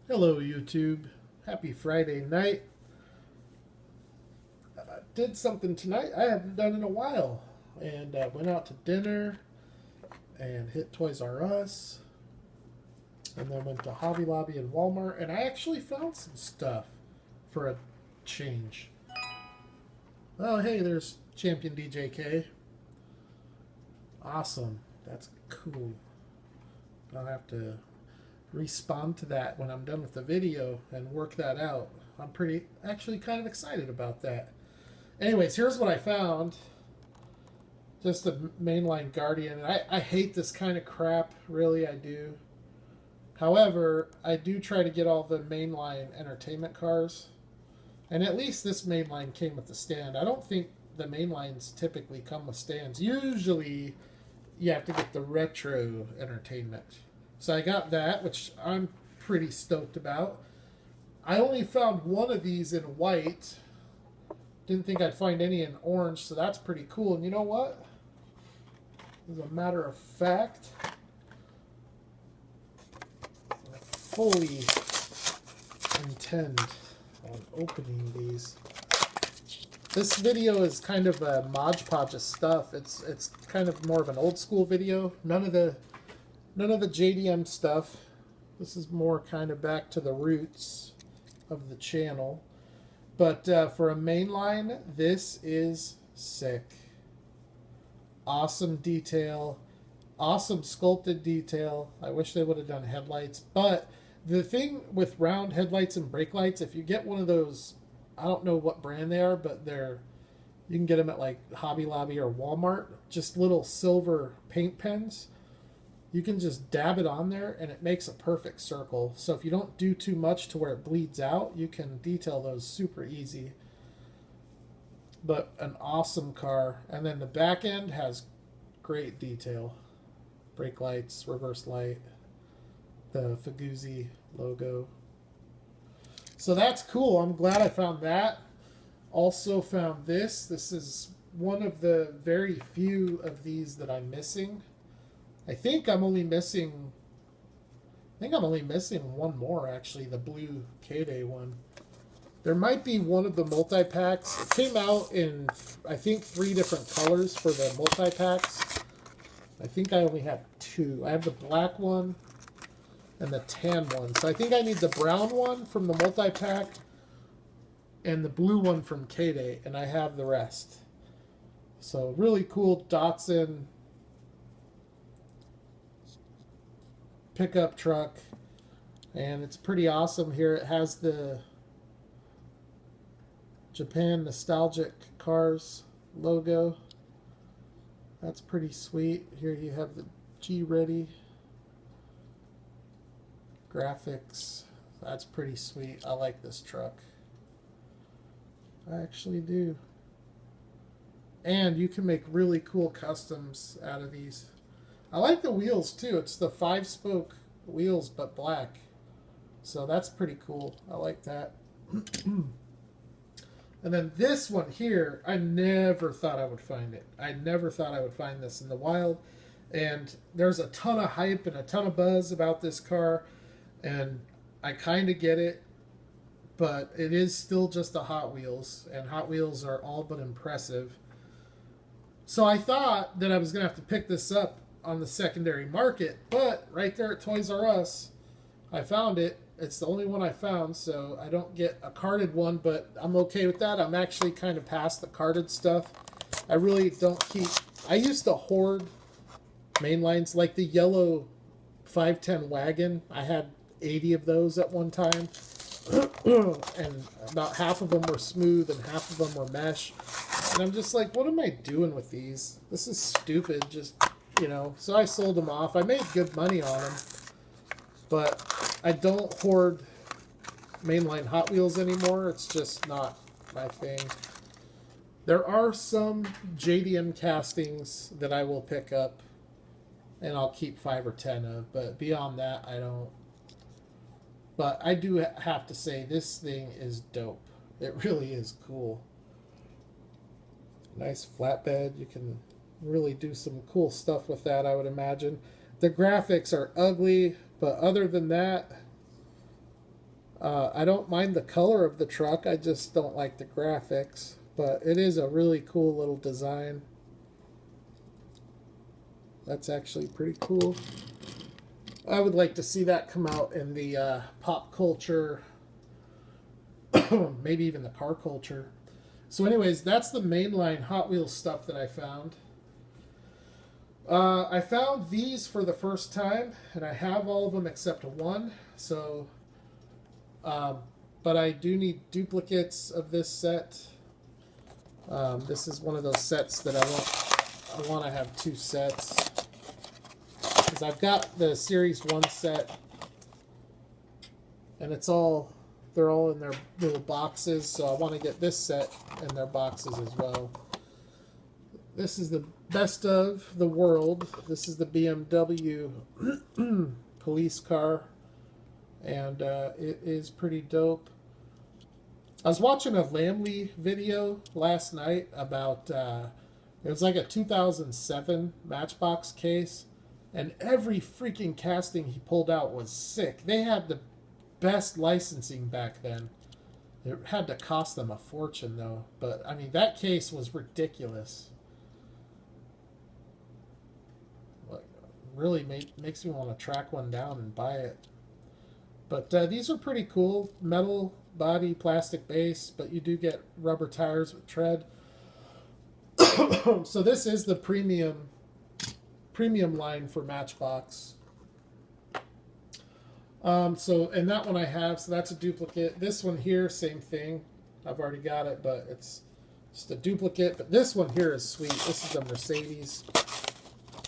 Hello, YouTube. Happy Friday night. I did something tonight I hadn't done in a while, and went out to dinner and hit Toys R Us, and then went to Hobby Lobby and Walmart, and I actually found some stuff for a change. Oh, hey, there's Champion DJK. Awesome. That's cool. I'll have to respond to that when I'm done with the video and work that out. I'm actually kind of excited about that. Anyways, here's what I found. Just a mainline Guardian. I hate this kind of crap, really, I do. However, I do try to get all the mainline entertainment cars. And at least this mainline came with the stand. I don't think the mainlines typically come with stands. Usually, you have to get the retro entertainment. So I got that, which I'm pretty stoked about. I only found one of these in white. Didn't think I'd find any in orange, so that's pretty cool. And you know what? As a matter of fact, I fully intend on opening these. This video is kind of a Mod Podge of stuff. It's kind of more of an old school video. None of the JDM stuff. This is more kind of back to the roots of the channel. But for a mainline, this is sick. Awesome detail. Awesome sculpted detail. I wish they would have done headlights. But the thing with round headlights and brake lights, if you get one of those, I don't know what brand they are, but you can get them at like Hobby Lobby or Walmart. Just little silver paint pens. You can just dab it on there and it makes a perfect circle. So if you don't do too much to where it bleeds out, you can detail those super easy. But an awesome car. And then the back end has great detail. Brake lights, reverse light, the Faguzzi logo. So that's cool. I'm glad I found that. Also found this. This is one of the very few of these that I'm missing. I think I'm only missing one more, actually, the blue Caddy one. There might be one of the multi-packs. It came out in, I think, 3 different colors for the multi-packs. I think I only have 2. I have the black one and the tan one. So I think I need the brown one from the multi-pack and the blue one from Caddy, and I have the rest. So really cool Datsun pickup truck, and it's pretty awesome. Here it has the Japan Nostalgic Cars logo. That's pretty sweet. Here you have the G-Ready graphics. That's pretty sweet. I like this truck. I actually do. And you can make really cool customs out of these. I like the wheels too. It's the 5-spoke wheels but black. So that's pretty cool. I like that. And then this one here, I never thought I would find it. I never thought I would find this in the wild. And there's a ton of hype and a ton of buzz about this car. And I kind of get it. But it is still just a Hot Wheels. And Hot Wheels are all but impressive. So I thought that I was going to have to pick this up on the secondary market, but right there at Toys R Us, I found it. It's the only one I found, so I don't get a carded one, but I'm okay with that. I'm actually kind of past the carded stuff. I really don't keep... I used to hoard mainlines, like the yellow 510 wagon. I had 80 of those at one time, and about half of them were smooth and half of them were mesh. And I'm just like, what am I doing with these? This is stupid, just... You know, so I sold them off. I made good money on them, but I don't hoard mainline Hot Wheels anymore. It's just not my thing. There are some JDM castings that I will pick up, and I'll keep 5 or 10 of, but beyond that, I don't. But I do have to say, this thing is dope. It really is cool. Nice flatbed. You can really do some cool stuff with that, I would imagine. The graphics are ugly, but other than that, I don't mind the color of the truck, I just don't like the graphics. But it is a really cool little design. That's actually pretty cool. I would like to see that come out in the pop culture, maybe even the car culture. So anyways, that's the mainline Hot Wheels stuff that I found. I found these for the first time, and I have all of them except one. So, but I do need duplicates of this set. This is one of those sets that I want to have two sets. Because I've got the Series 1 set, and they're all in their little boxes, so I want to get this set in their boxes as well. This is the best of the world. This is the BMW police car, and it is pretty dope. I was watching a Lamley video last night about, it was like a 2007 Matchbox case, and every freaking casting he pulled out was sick. They had the best licensing back then. It had to cost them a fortune, though. But, I mean, that case was ridiculous. Like, really makes me want to track one down and buy it. But these are pretty cool. Metal body, plastic base, but you do get rubber tires with tread. So this is the premium line for Matchbox. And that one I have, so that's a duplicate. This one here, same thing. I've already got it, but it's just a duplicate. But this one here is sweet. This is a Mercedes.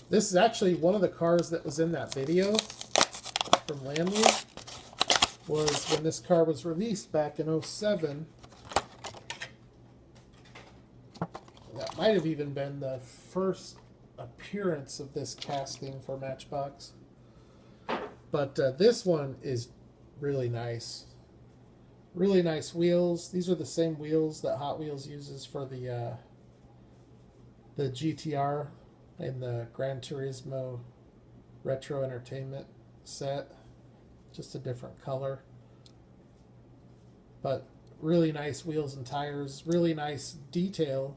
This is actually one of the cars that was in that video from Lamley. Was when this car was released back in 07. That might have even been the first appearance of this casting for Matchbox. But this one is really nice. Really nice wheels. These are the same wheels that Hot Wheels uses for the GTR and the Gran Turismo Retro Entertainment set. Just a different color. But really nice wheels and tires. Really nice detail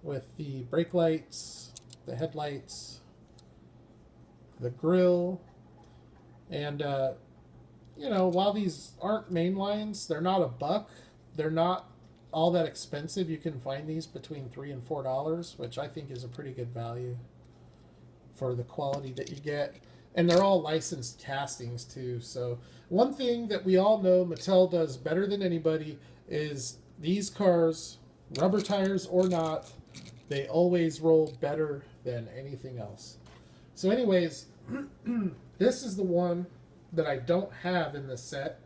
with the brake lights, the headlights, the grille. And, you know, while these aren't main lines, they're not $1. They're not all that expensive. You can find these between $3 and $4, which I think is a pretty good value for the quality that you get. And they're all licensed castings too. So one thing that we all know Mattel does better than anybody is these cars, rubber tires or not, they always roll better than anything else. So anyways, this is the one that I don't have in the set.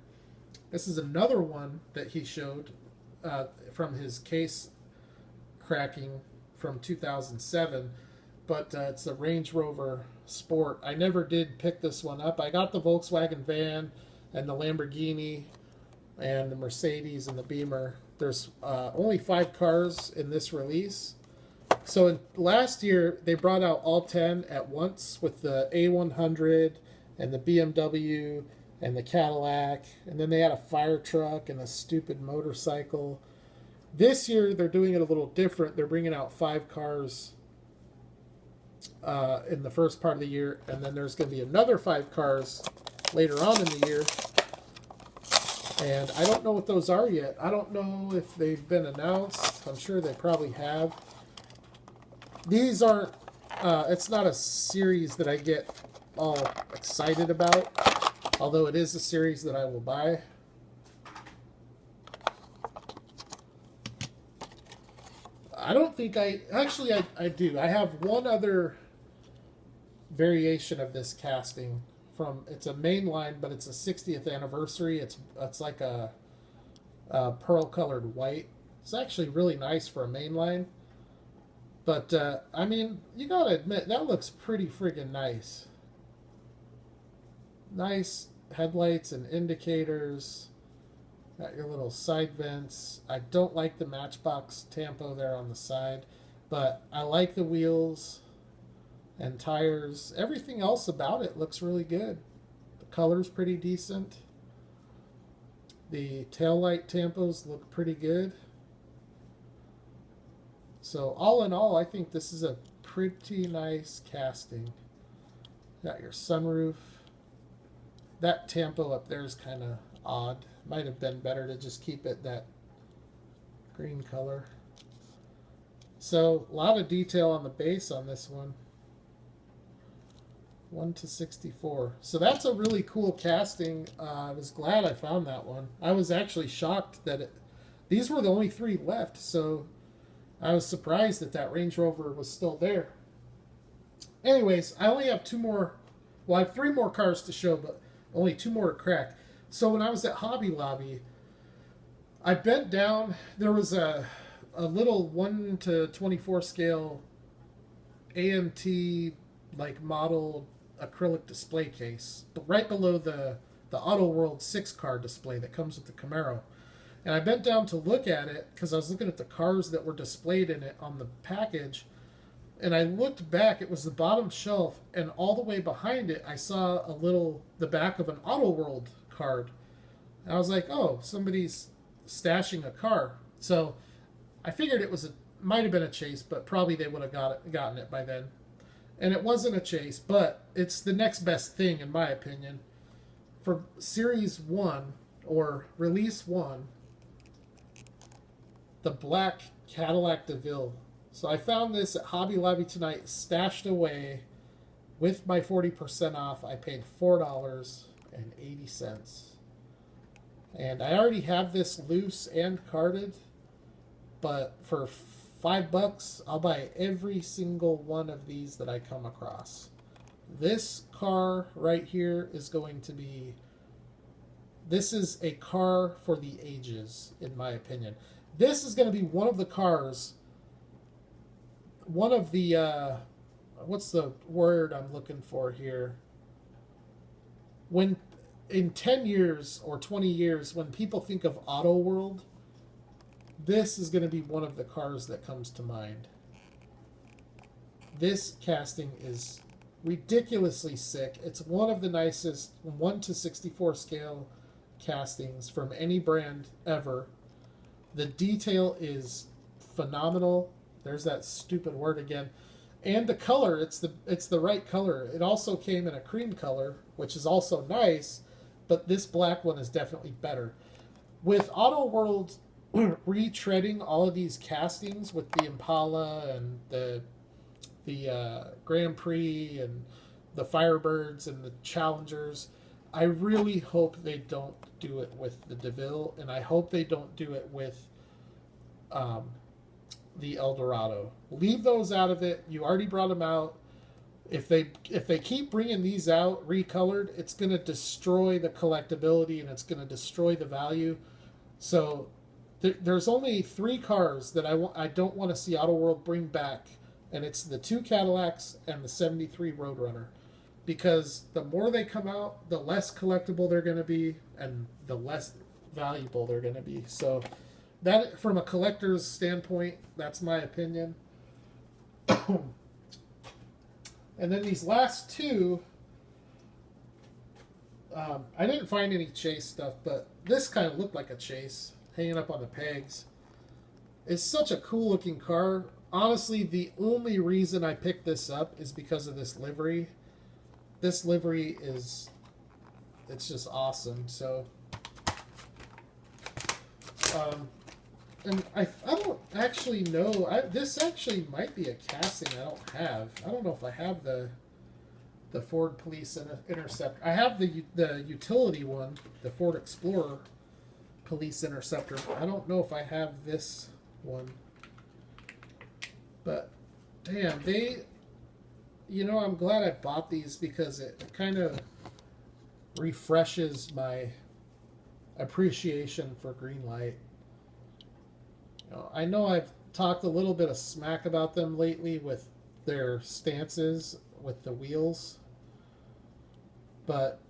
This is another one that he showed from his case cracking from 2007. But it's the Range Rover Sport. I never did pick this one up. I got the Volkswagen van and the Lamborghini and the Mercedes and the Beamer. There's only 5 cars in this release. So last year, they brought out all 10 at once with the A100 and the BMW and the Cadillac. And then they had a fire truck and a stupid motorcycle. This year, they're doing it a little different. They're bringing out 5 cars in the first part of the year, and then there's going to be another 5 cars later on in the year, and I don't know what those are yet. I don't know if they've been announced. I'm sure they probably have. These aren't it's not a series that I get all excited about, although it is a series that I will buy. I don't think I do. I have one other variation of this casting from, it's a main line, but it's a 60th anniversary. It's like a pearl colored white. It's actually really nice for a main line. But I mean, you gotta admit that looks pretty friggin' nice. Nice headlights and indicators. Got your little side vents. I don't like the Matchbox tampo there on the side, but I like the wheels and tires. Everything else about it looks really good. The color's pretty decent. The taillight tampos look pretty good. So all in all, I think this is a pretty nice casting. Got your sunroof. That tampo up there is kind of odd. Might have been better to just keep it that green color. So a lot of detail on the base on this one. 1/64. So that's a really cool casting. I was glad I found that one. I was actually shocked that these were the only 3 left. So I was surprised that that Range Rover was still there. Anyways, I only have 2 more. Well, I have 3 more cars to show, but only 2 more to crack. So when I was at Hobby Lobby, I bent down. There was a little 1/24 scale AMT like model acrylic display case, but right below the Auto World 6 car display that comes with the Camaro. And I bent down to look at it because I was looking at the cars that were displayed in it on the package. And I looked back, it was the bottom shelf, and all the way behind it, I saw the back of an Auto World card. And I was like, oh, somebody's stashing a car. So I figured might have been a chase, but probably they would have gotten it by then. And it wasn't a chase, but it's the next best thing, in my opinion. For Series 1, or Release 1, the black Cadillac DeVille. So I found this at Hobby Lobby tonight, stashed away with my 40% off. I paid $4.80. And I already have this loose and carded, but for $5, I'll buy every single one of these that I come across. This car right here is going to be... This is a car for the ages, in my opinion. This is going to be one of the cars... One of the... what's the word I'm looking for here? When... In 10 years or 20 years, when people think of Auto World, this is going to be one of the cars that comes to mind. This casting is ridiculously sick. It's one of the nicest 1/64 scale castings from any brand ever. The detail is phenomenal. There's that stupid word again. And the color, it's the right color. It also came in a cream color, which is also nice, but this black one is definitely better. With Auto World retreading all of these castings with the Impala and the Grand Prix and the Firebirds and the Challengers, I really hope they don't do it with the DeVille, and I hope they don't do it with the Eldorado. Leave those out of it. You already brought them out. If they keep bringing these out recolored, it's going to destroy the collectability and it's going to destroy the value. So there's only 3 cars that I don't want to see Auto World bring back, and it's the 2 Cadillacs and the 73 Roadrunner, because the more they come out, the less collectible they're going to be and the less valuable they're going to be. So that, from a collector's standpoint, that's my opinion. And then these last 2, I didn't find any chase stuff, but this kind of looked like a chase, hanging up on the pegs. It's such a cool looking car. Honestly, the only reason I picked this up is because of this livery. This livery it's just awesome. So, and I don't actually know. This actually might be a casting I don't have. I don't know if I have the Ford Police Interceptor. I have the utility one, the Ford Explorer Police Interceptor. I don't know if I have this one. But, damn, I'm glad I bought these because it kind of refreshes my appreciation for Greenlight. I know I've talked a little bit of smack about them lately with their stances with the wheels, but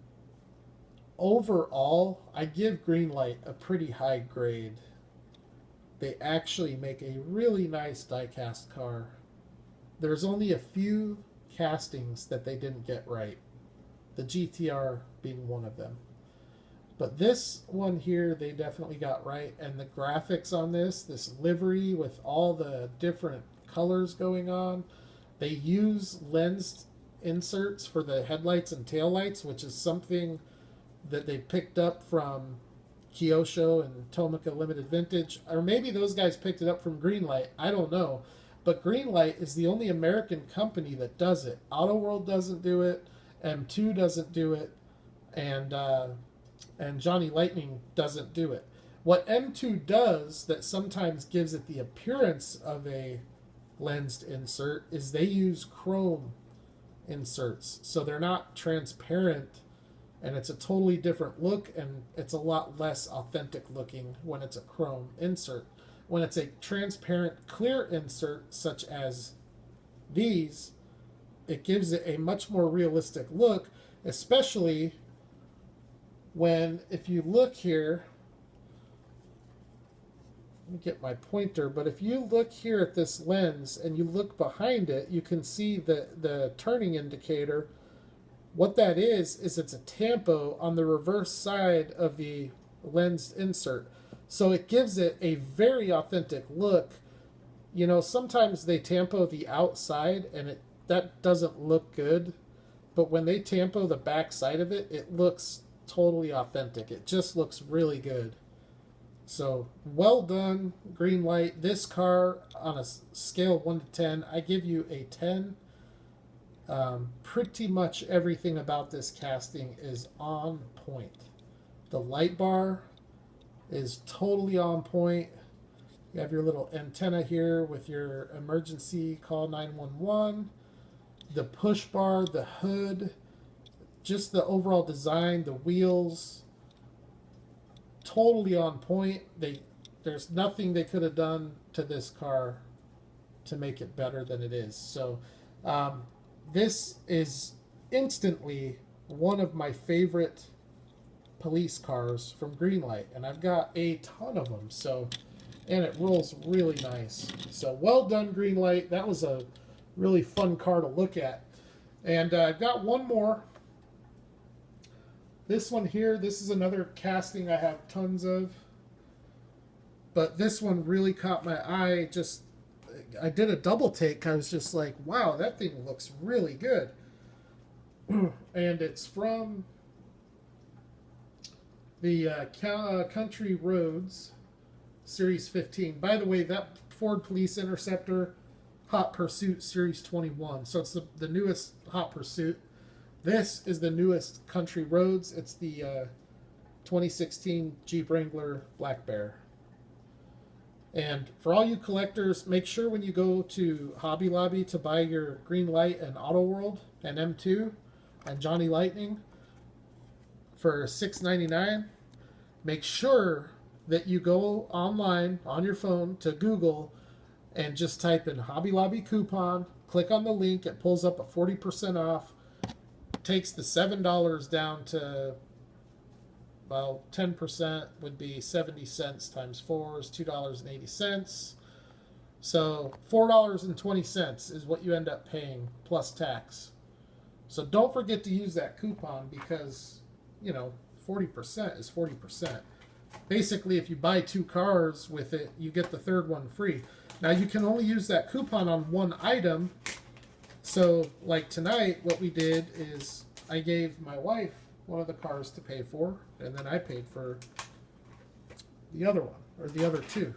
overall, I give Greenlight a pretty high grade. They actually make a really nice die-cast car. There's only a few castings that they didn't get right, the GTR being one of them. But this one here, they definitely got right. And the graphics on this livery with all the different colors going on, they use lens inserts for the headlights and taillights, which is something that they picked up from Kyosho and Tomica Limited Vintage. Or maybe those guys picked it up from Greenlight. I don't know. But Greenlight is the only American company that does it. Auto World doesn't do it. M2 doesn't do it. And Johnny Lightning doesn't do it. What M2 does that sometimes gives it the appearance of a lensed insert is they use chrome inserts. So they're not transparent, and it's a totally different look, and it's a lot less authentic looking when it's a chrome insert. When it's a transparent clear insert such as these, it gives it a much more realistic look, especially when, if you look here, let me get my pointer, but if you look here at this lens and you look behind it, you can see the turning indicator. What that is it's a tampo on the reverse side of the lensed insert. So it gives it a very authentic look. You know, sometimes they tampo the outside and that doesn't look good. But when they tampo the back side of it, it looks totally authentic. It just looks really good. So, well done, Greenlight. This car, on a scale of 1 to 10, I give you a 10. Pretty much everything about this casting is on point. The light bar is totally on point. You have your little antenna here with your emergency call 911. The push bar, the hood, just the overall design, the wheels, totally on point. There's nothing they could have done to this car to make it better than it is. So this is instantly one of my favorite police cars from Greenlight, and I've got a ton of them. So, and it rolls really nice. So well done, Greenlight. That was a really fun car to look at. And I've got one more. This one here, this is another casting I have tons of. But this one really caught my eye. I did a double take. I was just like, wow, that thing looks really good. And it's from the Country Roads Series 15. By the way, that Ford Police Interceptor, Hot Pursuit Series 21. So it's the newest Hot Pursuit. This is the newest Country Roads. It's the 2016 Jeep Wrangler Black Bear. And for all you collectors, make sure when you go to Hobby Lobby to buy your Greenlight and Auto World and M2 and Johnny Lightning for $6.99, make sure that you go online on your phone to Google and just type in Hobby Lobby coupon, click on the link, it pulls up a 40% off, takes the $7 down to, well, 10% would be 70 cents times 4 is $2.80. So $4.20 is what you end up paying plus tax. So don't forget to use that coupon because, 40% is 40%. Basically, if you buy 2 cars with it, you get the third one free. Now, you can only use that coupon on one item. So, like tonight, what we did is I gave my wife one of the cars to pay for, and then I paid for the other one, or the other 2.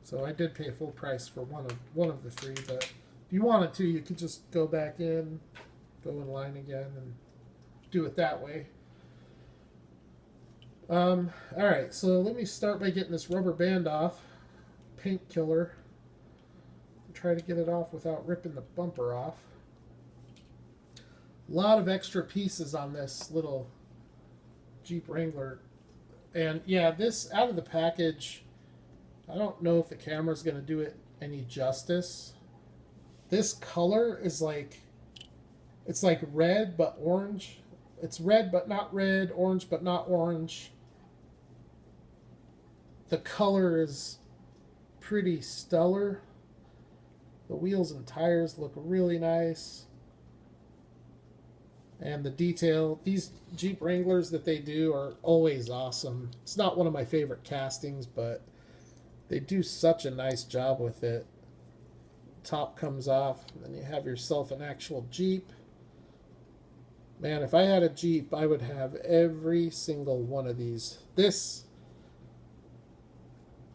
So I did pay full price for one of the 3, but if you wanted to, you could just go back in, go in line again, and do it that way. Alright, so let me start by getting this rubber band off. Paint killer. Try to get it off without ripping the bumper off. A lot of extra pieces on this little Jeep Wrangler. And yeah, this out of the package, I don't know if the camera's going to do it any justice. This color is like, it's like red but orange. It's red but not red, orange but not orange. The color is pretty stellar. The wheels and tires look really nice. And the detail, these Jeep Wranglers that they do are always awesome. It's not one of my favorite castings, but they do such a nice job with it. Top comes off, and then you have yourself an actual Jeep. Man, if I had a Jeep, I would have every single one of these. This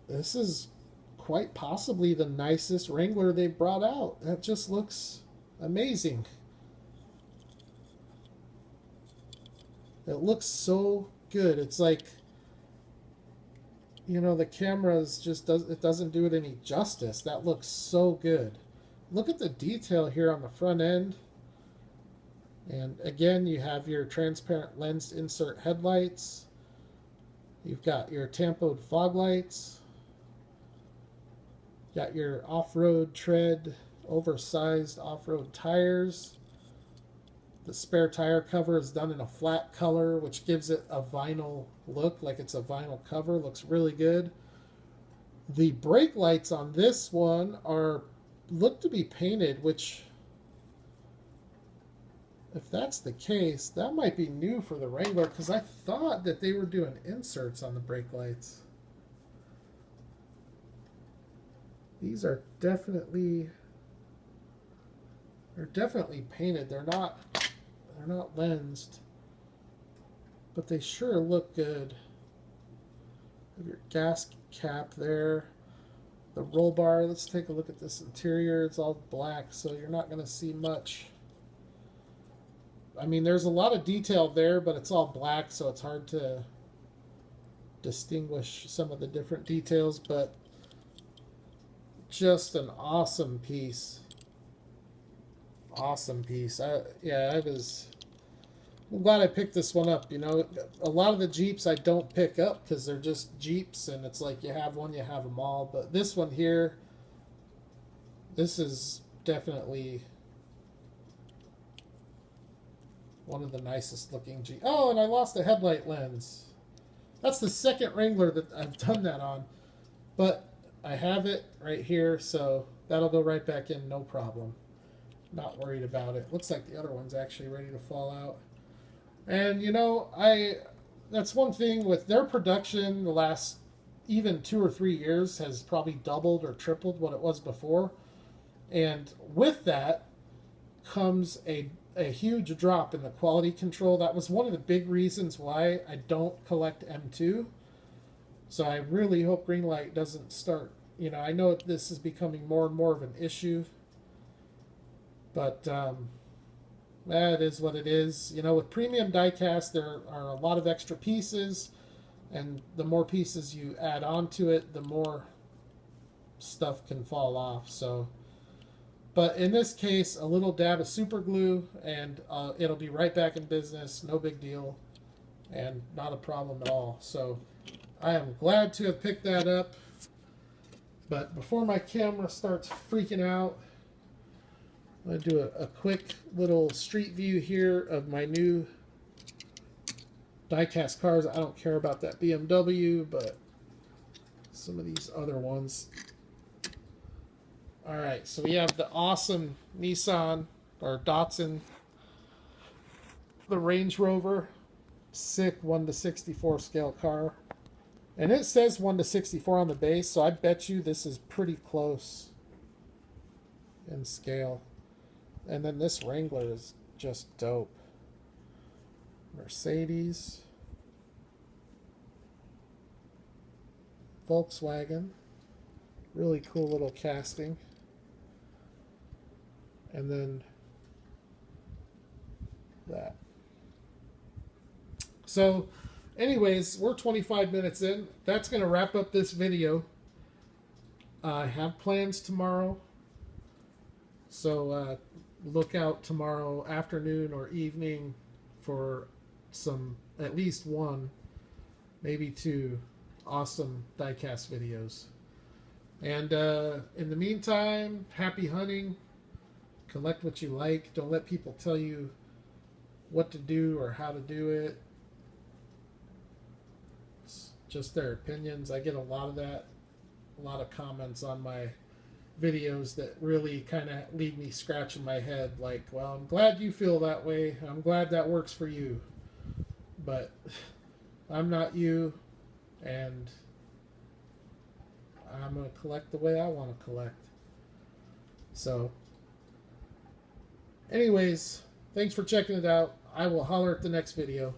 is quite possibly the nicest Wrangler they've brought out. That just looks amazing. It looks so good. It's like, you know, the cameras just doesn't do it any justice. That looks so good. Look at the detail here on the front end. And again, you have your transparent lens insert headlights. You've got your tampoed fog lights. Got your off-road tread, oversized off-road tires. The spare tire cover is done in a flat color, which gives it a vinyl look, like it's a vinyl cover. Looks really good. The brake lights on this one look to be painted, which, if that's the case, that might be new for the Wrangler, because I thought that they were doing inserts on the brake lights. These are definitely painted. They're not lensed, but they sure look good. Have your gas cap there. The roll bar, let's take a look at this interior. It's all black, so you're not going to see much. I mean, there's a lot of detail there, but it's all black, so it's hard to distinguish some of the different details, but just an awesome piece. Awesome piece. I'm glad I picked this one up. You know, a lot of the Jeeps I don't pick up because they're just Jeeps, and it's like you have one, you have them all. But this one here, this is definitely one of the nicest looking Jeeps. Oh, and I lost a headlight lens. That's the second Wrangler that I've done that on. But I have it right here, so that'll go right back in, no problem. Not worried about it. Looks like the other one's actually ready to fall out. And, you know, that's one thing with their production, the last even 2 or 3 years has probably doubled or tripled what it was before. And with that comes a huge drop in the quality control. That was one of the big reasons why I don't collect M2. So I really hope Greenlight doesn't start, you know, I know this is becoming more and more of an issue, but it is what it is. You know, with premium diecast, there are a lot of extra pieces, and the more pieces you add onto it, the more stuff can fall off. So, but in this case, a little dab of super glue, and it'll be right back in business. No big deal, and not a problem at all. So I am glad to have picked that up. But before my camera starts freaking out, I'm going to do a quick little street view here of my new diecast cars. I don't care about that BMW, but some of these other ones. Alright, so we have the awesome Nissan, or Datsun, the Range Rover, sick 1/64 scale car. And it says 1/64 on the base, so I bet you this is pretty close in scale. And then this Wrangler is just dope. Mercedes. Volkswagen. Really cool little casting. And then that. So, anyways, we're 25 minutes in. That's going to wrap up this video. I have plans tomorrow. So, look out tomorrow afternoon or evening for at least one, maybe 2 awesome diecast videos. And in the meantime, happy hunting. Collect what you like. Don't let people tell you what to do or how to do it. It's just their opinions. I get a lot of that, a lot of comments on my videos that really kind of leave me scratching my head like, well, I'm glad you feel that way. I'm glad that works for you. But I'm not you, and I'm going to collect the way I want to collect. So, anyways, thanks for checking it out. I will holler at the next video.